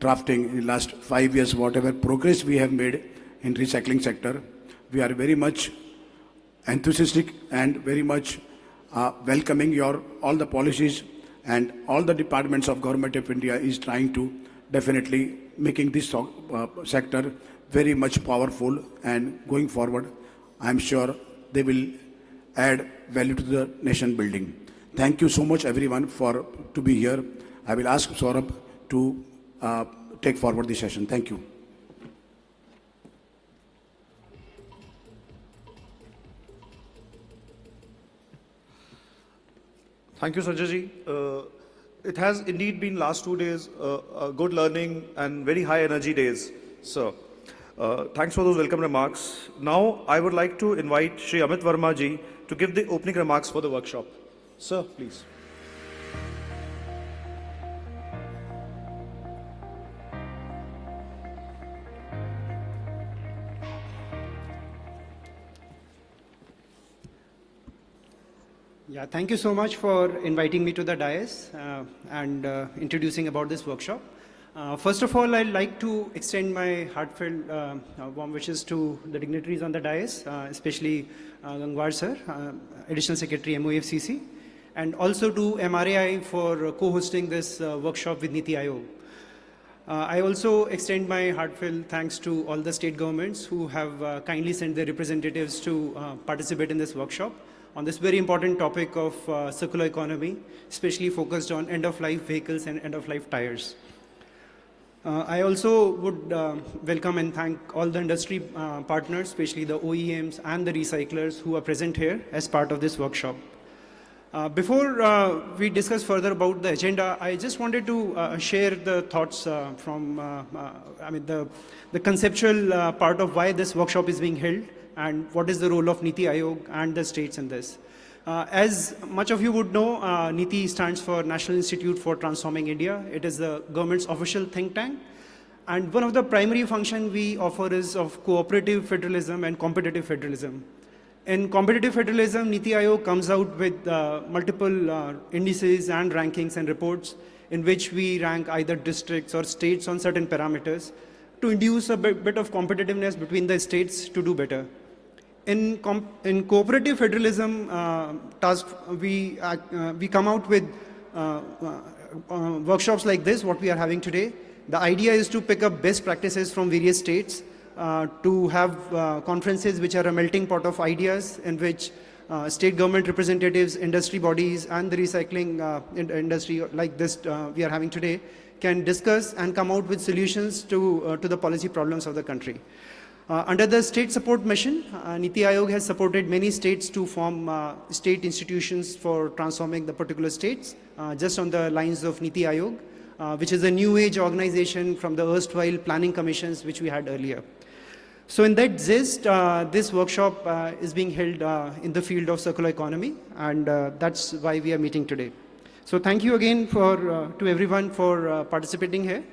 drafting in the last 5 years, whatever progress we have made in recycling sector. We are very much enthusiastic and very much welcoming all the policies, and all the departments of Government of India is trying to definitely making this sector very much powerful, and going forward, I'm sure they will add value to the nation building. Thank you so much everyone to be here. I will ask Saurabh to take forward the session. Thank you. Thank you, Sanjay ji. It has indeed been last 2 days good learning and very high energy days. So, thanks for those welcome remarks. Now, I would like to invite Shri Amit Verma ji to give the opening remarks for the workshop. Sir, please. Yeah, thank you so much for inviting me to the dais and introducing about this workshop. First of all, I'd like to extend my heartfelt warm wishes to the dignitaries on the dais, especially Gangwar sir, Additional Secretary MOFCC, and also to MRAI for co-hosting this workshop with NITI Aayog. I also extend my heartfelt thanks to all the state governments who have kindly sent their representatives to participate in this workshop on this very important topic of circular economy, especially focused on end-of-life vehicles and end-of-life tires. I also would welcome and thank all the industry partners, especially the OEMs and the recyclers who are present here as part of this workshop. Before we discuss further about the agenda, I just wanted to share the thoughts from, the conceptual part of why this workshop is being held and what is the role of NITI Aayog and the states in this. As much of you would know, NITI stands for National Institute for Transforming India. It is the government's official think tank. And one of the primary functions we offer is of cooperative federalism and competitive federalism. In competitive federalism, NITI Aayog comes out with multiple indices and rankings and reports in which we rank either districts or states on certain parameters to induce a bit of competitiveness between the states to do better. In cooperative federalism task, we come out with workshops like this, what we are having today. The idea is to pick up best practices from various states, to have conferences which are a melting pot of ideas in which state government representatives, industry bodies, and the recycling industry like this we are having today can discuss and come out with solutions to the policy problems of the country. Under the state support mission, NITI Aayog has supported many states to form state institutions for transforming the particular states, just on the lines of NITI Aayog, which is a new age organization from the erstwhile planning commissions which we had earlier. So in that gist, this workshop is being held in the field of circular economy, and that's why we are meeting today. So thank you again to everyone for participating here.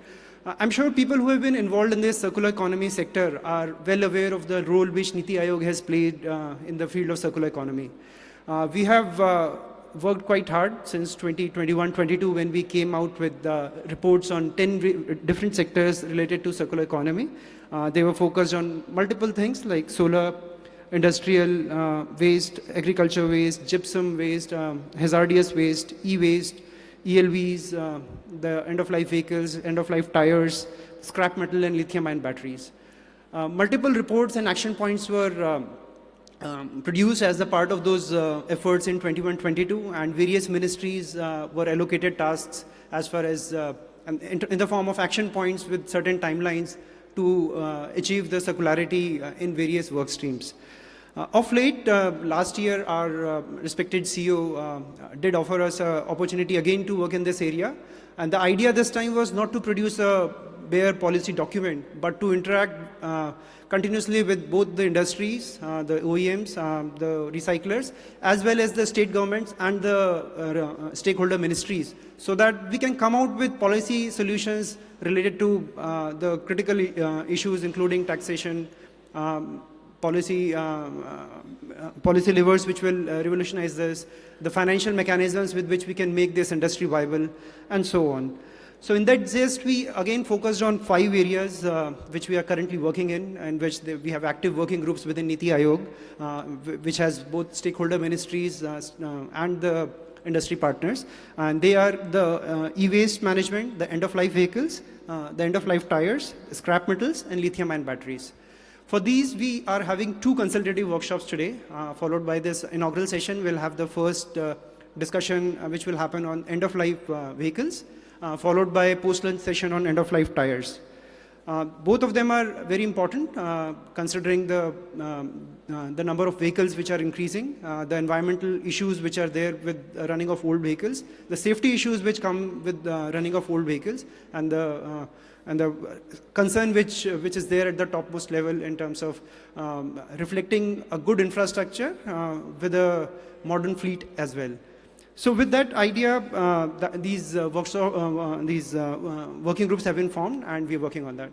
I'm sure people who have been involved in this circular economy sector are well aware of the role which NITI Aayog has played in the field of circular economy. We have worked quite hard since 2021-22 when we came out with reports on 10 different sectors related to circular economy. They were focused on multiple things like solar, industrial waste, agriculture waste, gypsum waste, hazardous waste, e-waste, ELVs, the end-of-life vehicles, end-of-life tires, scrap metal, and lithium-ion batteries. Multiple reports and action points were produced as a part of those efforts in 21-22, and various ministries were allocated tasks as far as in the form of action points with certain timelines to achieve the circularity in various work streams. Of late, last year, our respected CEO did offer us an opportunity again to work in this area. And the idea this time was not to produce a bare policy document, but to interact continuously with both the industries, the OEMs, the recyclers, as well as the state governments and the stakeholder ministries, so that we can come out with policy solutions related to the critical issues, including taxation, policy levers which will revolutionize this, the financial mechanisms with which we can make this industry viable, and so on. So in that gist, we again focused on 5 areas which we are currently working in, and which we have active working groups within NITI Aayog, which has both stakeholder ministries and the industry partners. And they are the e-waste management, the end-of-life vehicles, the end-of-life tires, scrap metals, and lithium-ion batteries. For these, we are having 2 consultative workshops today, followed by this inaugural session. We'll have the first discussion which will happen on end-of-life vehicles, followed by a post-lunch session on end-of-life tires. Both of them are very important, considering the number of vehicles which are increasing, the environmental issues which are there with running of old vehicles, the safety issues which come with running of old vehicles, and the concern which is there at the topmost level in terms of reflecting a good infrastructure with a modern fleet as well. So with that idea, these working groups have been formed, and we're working on that.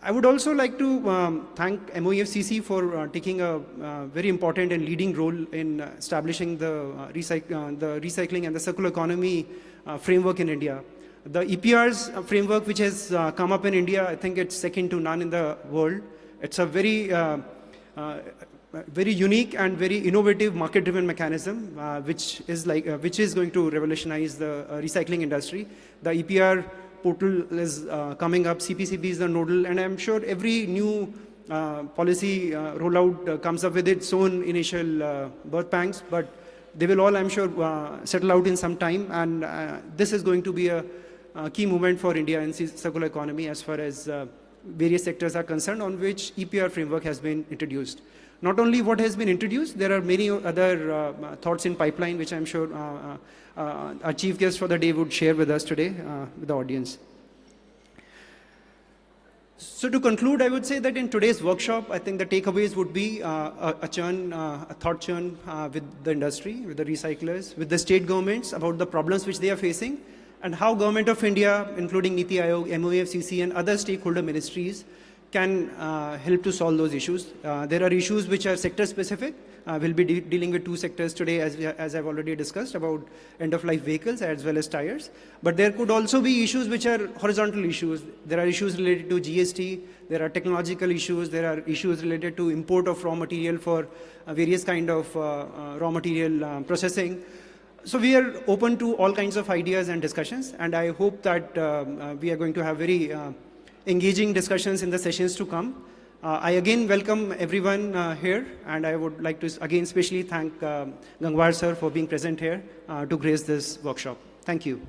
I would also like to thank MOEFCC for taking a very important and leading role in establishing the recycling and the circular economy framework in India. The EPR's framework, which has come up in India, I think it's second to none in the world. It's a very unique and very innovative market-driven mechanism, which is going to revolutionize the recycling industry. The EPR portal is coming up. CPCB is the nodal, and I'm sure every new policy rollout comes up with its own initial birth pangs, but they will all, I'm sure, settle out in some time. And this is going to be a key movement for India in circular economy as far as various sectors are concerned, on which EPR framework has been introduced. Not only what has been introduced, there are many other thoughts in pipeline, which I'm sure our chief guest for the day would share with us today, with the audience. So to conclude, I would say that in today's workshop, I think the takeaways would be a thought churn with the industry, with the recyclers, with the state governments about the problems which they are facing, and how Government of India, including NITI Aayog, MOEFCC, and other stakeholder ministries, can help to solve those issues. There are issues which are sector-specific. We'll be dealing with 2 sectors today, as I've already discussed, about end-of-life vehicles as well as tires. But there could also be issues which are horizontal issues. There are issues related to GST. There are technological issues. There are issues related to import of raw material for various kind of raw material processing. So we are open to all kinds of ideas and discussions, and I hope that we are going to have very engaging discussions in the sessions to come. I again welcome everyone here, and I would like to again specially thank Gangwar sir for being present here to grace this workshop. Thank you.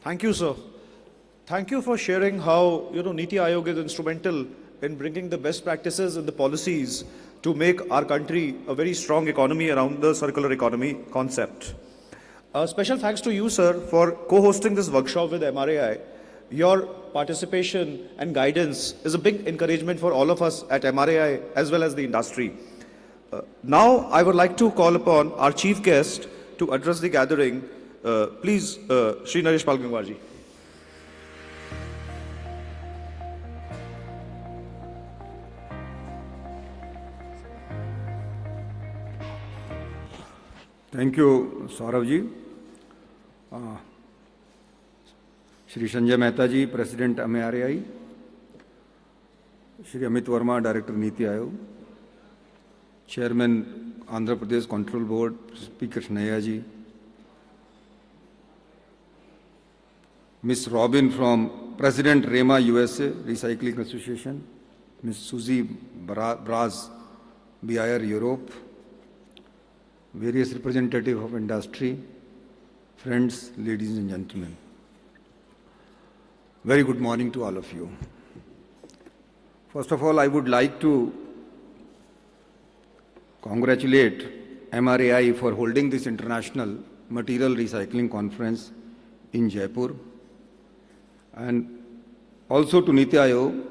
Thank you, sir. Thank you for sharing how NITI Aayog is instrumental in bringing the best practices and the policies to make our country a very strong economy around the circular economy concept. Special thanks to you, sir, for co-hosting this workshop with MRAI. Your participation and guidance is a big encouragement for all of us at MRAI as well as the industry. Now, I would like to call upon our chief guest to address the gathering. Please, Shri Naresh Pal Gangwarji. Thank you, Saurav ji. Shri Sanjay Mehta ji, President MRAI. Shri Amit Verma, Director NITI Aayog. Chairman Andhra Pradesh Control Board, Speaker Sneha ji. Ms. Robin from President REMA USA, Recycling Association. Ms. Suzy Braz, BIR Europe. Various representatives of industry, friends, ladies and gentlemen. Very good morning to all of you. First of all, I would like to congratulate MRAI for holding this International Material Recycling Conference in Jaipur, and also to NITI Aayog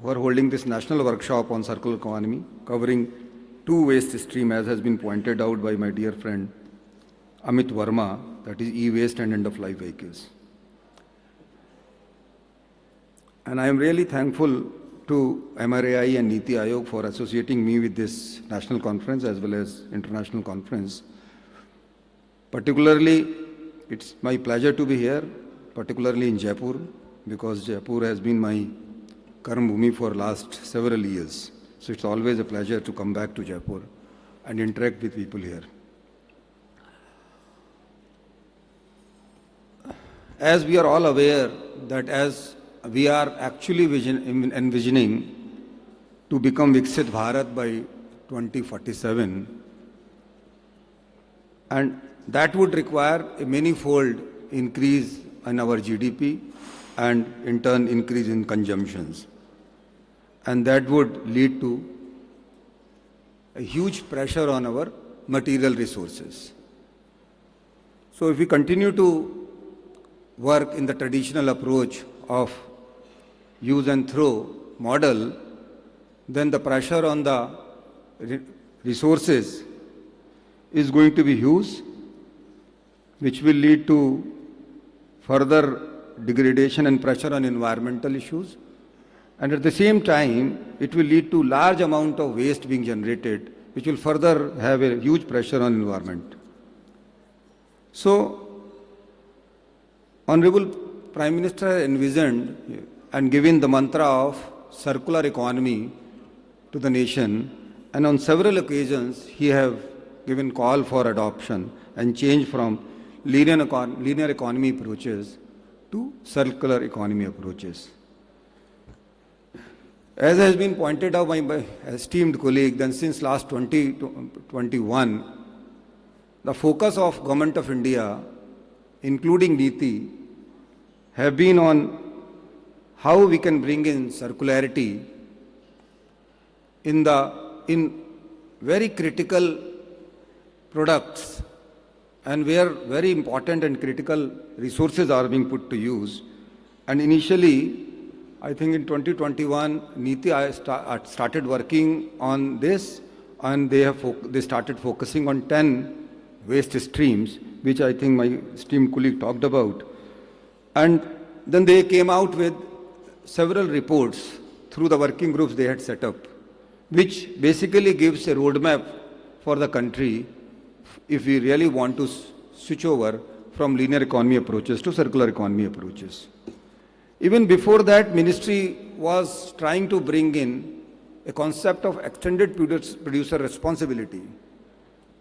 for holding this national workshop on circular economy, covering 2 waste streams, as has been pointed out by my dear friend Amit Verma, that is e-waste and end-of-life vehicles. And I am really thankful to MRAI and NITI Aayog for associating me with this national conference as well as international conference. Particularly, it's my pleasure to be here, particularly in Jaipur, because Jaipur has been my Karm Bhumi for last several years. So it's always a pleasure to come back to Jaipur and interact with people here. As we are all aware that as we are actually envisioning to become Viksit Bharat by 2047, and that would require a manifold increase in our GDP and in turn increase in consumptions. And that would lead to a huge pressure on our material resources. So if we continue to work in the traditional approach of use and throw model, then the pressure on the resources is going to be huge, which will lead to further degradation and pressure on environmental issues. And at the same time, it will lead to large amount of waste being generated, which will further have a huge pressure on environment. So, Honorable Prime Minister envisioned and given the mantra of circular economy to the nation, and on several occasions he have given call for adoption and change from linear economy approaches to circular economy approaches. As has been pointed out by my esteemed colleague, then since last 2021, the focus of Government of India, including NITI, have been on how we can bring in circularity in very critical products and where very important and critical resources are being put to use. And initially, I think in 2021, NITI started working on this, and they started focusing on 10 waste streams, which I think my esteemed colleague talked about. And then they came out with several reports through the working groups they had set up, which basically gives a roadmap for the country if we really want to switch over from linear economy approaches to circular economy approaches. Even before that, Ministry was trying to bring in a concept of extended producer responsibility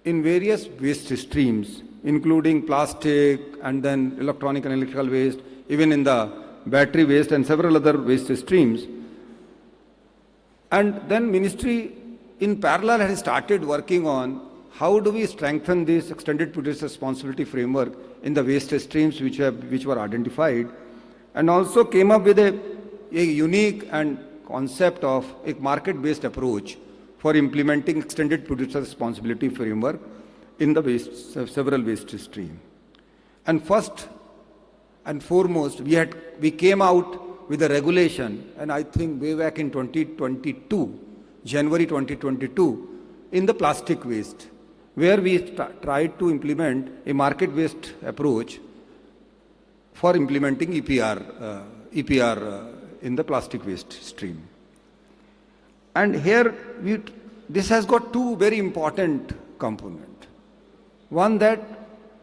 in various waste streams, including plastic and then electronic and electrical waste, even in the battery waste and several other waste streams. And then Ministry in parallel has started working on how do we strengthen this extended producer responsibility framework in the waste streams which were identified, and also came up with a unique and concept of a market-based approach for implementing extended producer responsibility framework in the several waste streams. And first and foremost, we came out with a regulation, and I think way back in 2022, January 2022, in the plastic waste, where we tried to implement a market-based approach for implementing EPR in the plastic waste stream. And here, this has got two very important components. One, that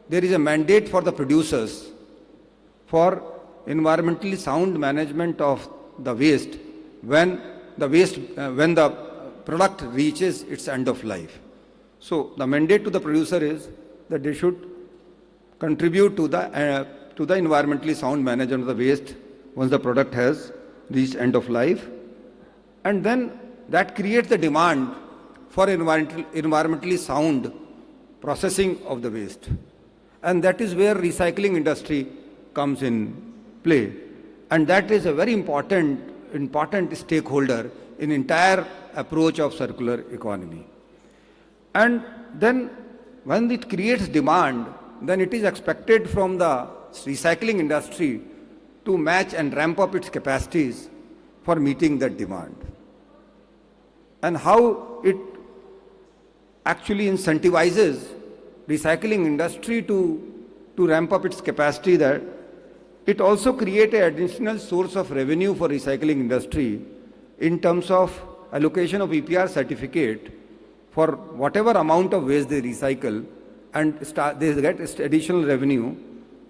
there is a mandate for the producers for environmentally sound management of the waste when the product reaches its end of life. So the mandate to the producer is that they should contribute to the environmentally sound management of the waste once the product has reached end of life. And then that creates the demand for environmentally sound processing of the waste. And that is where recycling industry comes in play. And that is a very important stakeholder in entire approach of circular economy. And then when it creates demand, then it is expected from the recycling industry to match and ramp up its capacities for meeting that demand. And how it actually incentivizes recycling industry to ramp up its capacity, that it also creates an additional source of revenue for recycling industry in terms of allocation of EPR certificate for whatever amount of waste they recycle, and they get additional revenue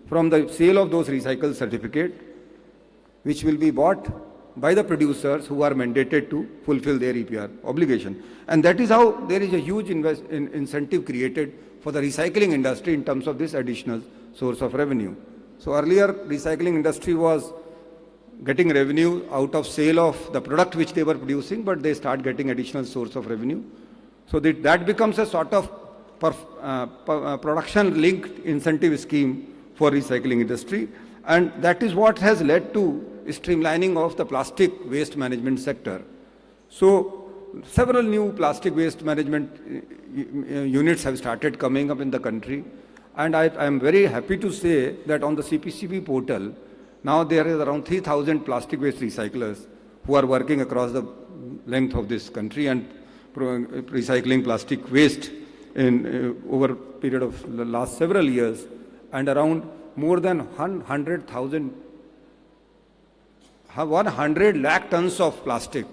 from the sale of those recycled certificate, which will be bought by the producers who are mandated to fulfill their EPR obligation. And that is how there is a huge incentive created for the recycling industry in terms of this additional source of revenue. So earlier, recycling industry was getting revenue out of sale of the product which they were producing, but they start getting additional source of revenue. So that becomes a sort of production-linked incentive scheme for recycling industry, and that is what has led to streamlining of the plastic waste management sector. So several new plastic waste management units have started coming up in the country, and I am very happy to say that on the CPCB portal, now there is around 3,000 plastic waste recyclers who are working across the length of this country and recycling plastic waste in over a period of the last several years, and around more than 100 lakh tons of plastic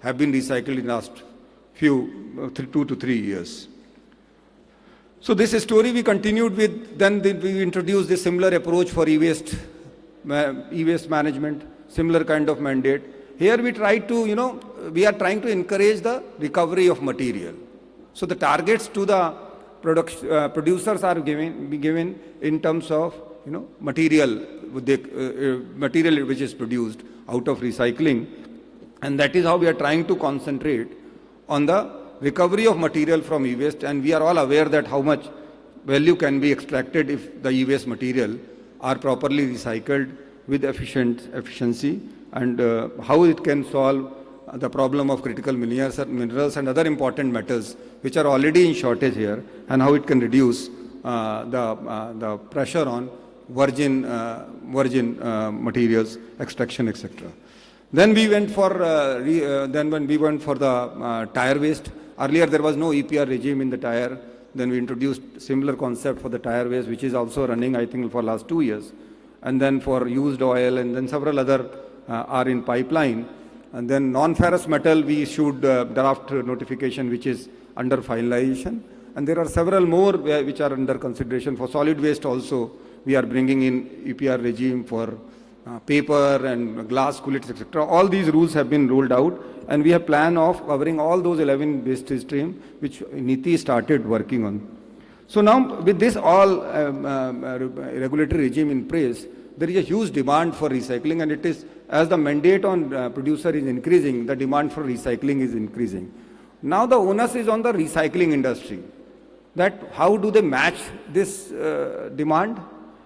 have been recycled in the last 2 to 3 years. So this story we continued with, then we introduced a similar approach for e-waste management, similar kind of mandate. Here we try to, we are trying to encourage the recovery of material. So the targets to the producers are given in terms of, material which is produced out of recycling. And that is how we are trying to concentrate on the recovery of material from e-waste. And we are all aware that how much value can be extracted if the e-waste material are properly recycled with efficiency, and how it can solve the problem of critical minerals and other important metals which are already in shortage here, and how it can reduce the pressure on virgin materials extraction, etc. Then we went for when we went for the tire waste. Earlier there was no EPR regime in the tire. Then we introduced similar concept for the tire waste, which is also running, I think, for last 2 years. And then for used oil, and then several other are in pipeline. And then non-ferrous metal, we issued draft notification, which is under finalization. And there are several more which are under consideration. For solid waste also, we are bringing in EPR regime for paper and glass cullets, etc. All these rules have been rolled out, and we have plan of covering all those 11 waste stream which NITI started working on. So now with this all regulatory regime in place, there is a huge demand for recycling, and it is, as the mandate on producer is increasing, the demand for recycling is increasing. Now the onus is on the recycling industry, that how do they match this demand,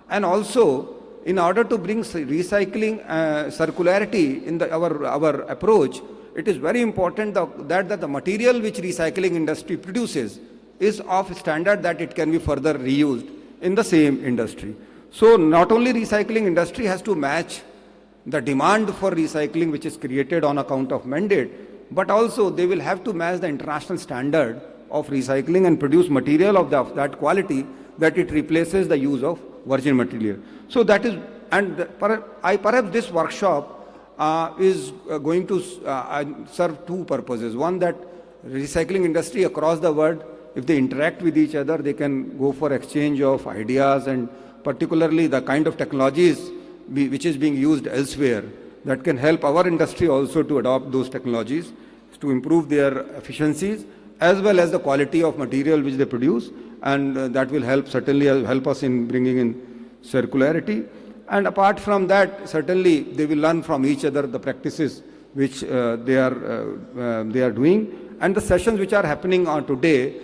and also in order to bring recycling circularity in our approach, it is very important that the material which recycling industry produces is of standard that it can be further reused in the same industry. So not only recycling industry has to match the demand for recycling which is created on account of mandate, but also they will have to match the international standard of recycling and produce material of that quality that it replaces the use of virgin material. So that is, and perhaps this workshop is going to serve two purposes. One, that recycling industry across the world, if they interact with each other, they can go for exchange of ideas, and particularly the kind of technologies which is being used elsewhere that can help our industry also to adopt those technologies to improve their efficiencies as well as the quality of material which they produce, and that will certainly help us in bringing in circularity. And apart from that, certainly they will learn from each other the practices which they are doing, and the sessions which are happening on today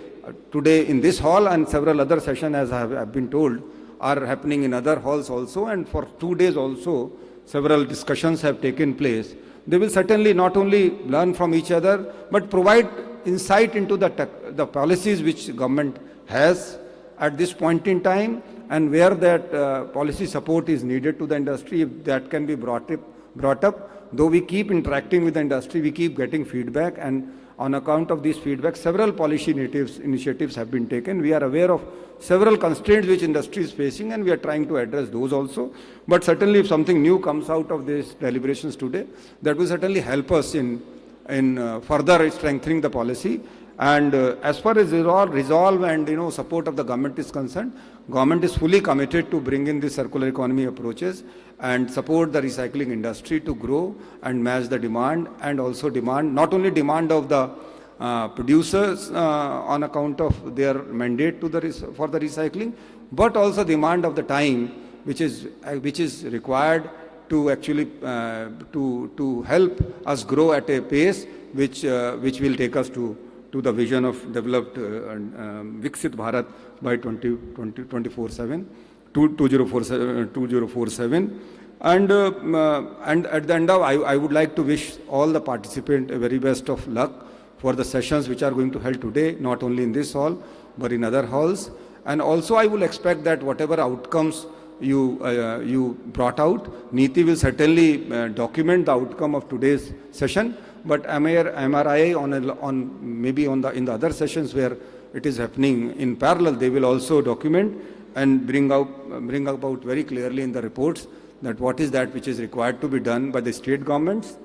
in this hall, and several other sessions, as I have been told, are happening in other halls also, and for 2 days also several discussions have taken place. They will certainly not only learn from each other, but provide insight into the policies which government has at this point in time, and where that policy support is needed to the industry, if that can be brought up. Though we keep interacting with the industry, we keep getting feedback, and on account of these feedback, several policy initiatives have been taken. We are aware of several constraints which industry is facing, and we are trying to address those also. But certainly if something new comes out of these deliberations today, that will certainly help us in in further strengthening the policy. And as far as resolve and support of the government is concerned, government is fully committed to bring in the circular economy approaches and support the recycling industry to grow and match the demand, and also not only demand of the producers on account of their mandate for the recycling, but also demand of the time which is required to actually to help us grow at a pace which will take us to the vision of developed Viksit Bharat by 2047. And at the end of, I would like to wish all the participants a very best of luck for the sessions which are going to held today, not only in this hall, but in other halls. And also I will expect that whatever outcomes you brought out, NITI will certainly document the outcome of today's session. But MRAI in the other sessions where it is happening in parallel, they will also document and bring about very clearly in the reports that what is that which is required to be done by the state governments,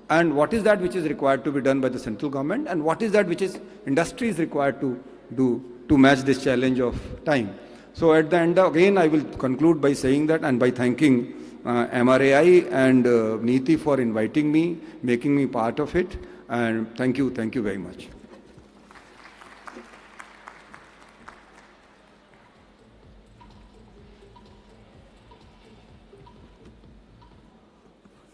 and what is that which is required to be done by the central government, and what is that which is industry is required to do to match this challenge of time. So at the end, again, I will conclude by saying that, and by thanking MRAI and NITI for inviting me, making me part of it, and thank you very much.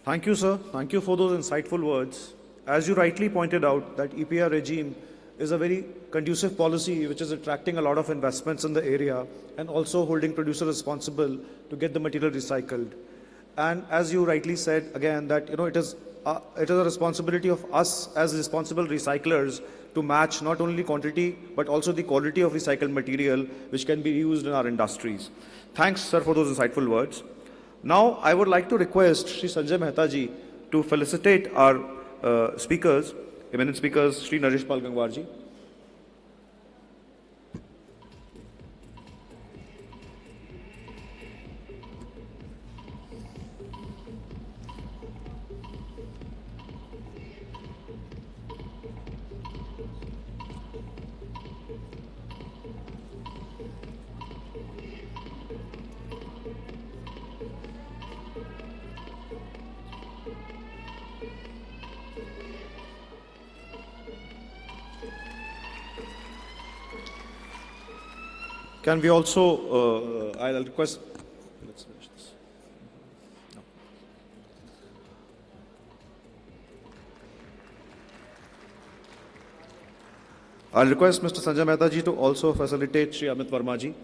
Thank you, sir. Thank you for those insightful words. As you rightly pointed out, that EPR regime is a very conducive policy which is attracting a lot of investments in the area and also holding producers responsible to get the material recycled. And as you rightly said again, that it is a responsibility of us as responsible recyclers to match not only quantity but also the quality of recycled material which can be used in our industries. Thanks, sir, for those insightful words. Now, I would like to request Shri Sanjay Mehta ji to felicitate our speakers, eminent speakers, Shri Naresh Pal Gangwar ji. Can we also, I'll request, let's finish this. No. I'll request Mr. Sanjay Mehta ji to also facilitate Shri Amit Verma ji.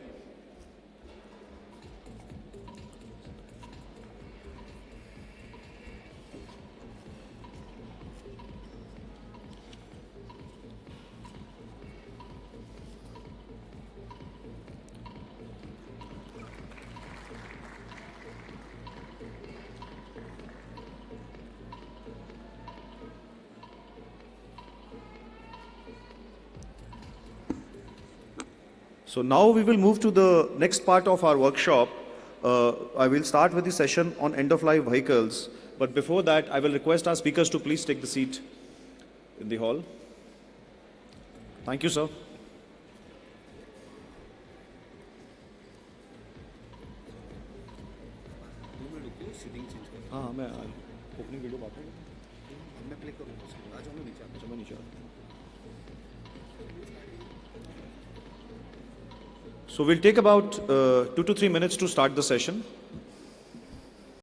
So now we will move to the next part of our workshop. I will start with the session on end-of-life vehicles. But before that, I will request our speakers to please take the seat in the hall. Thank you, sir. हाँ मैं opening video बात मैं play करूँगा आज हम नीचे So we'll take about 2 to 3 minutes to start the session.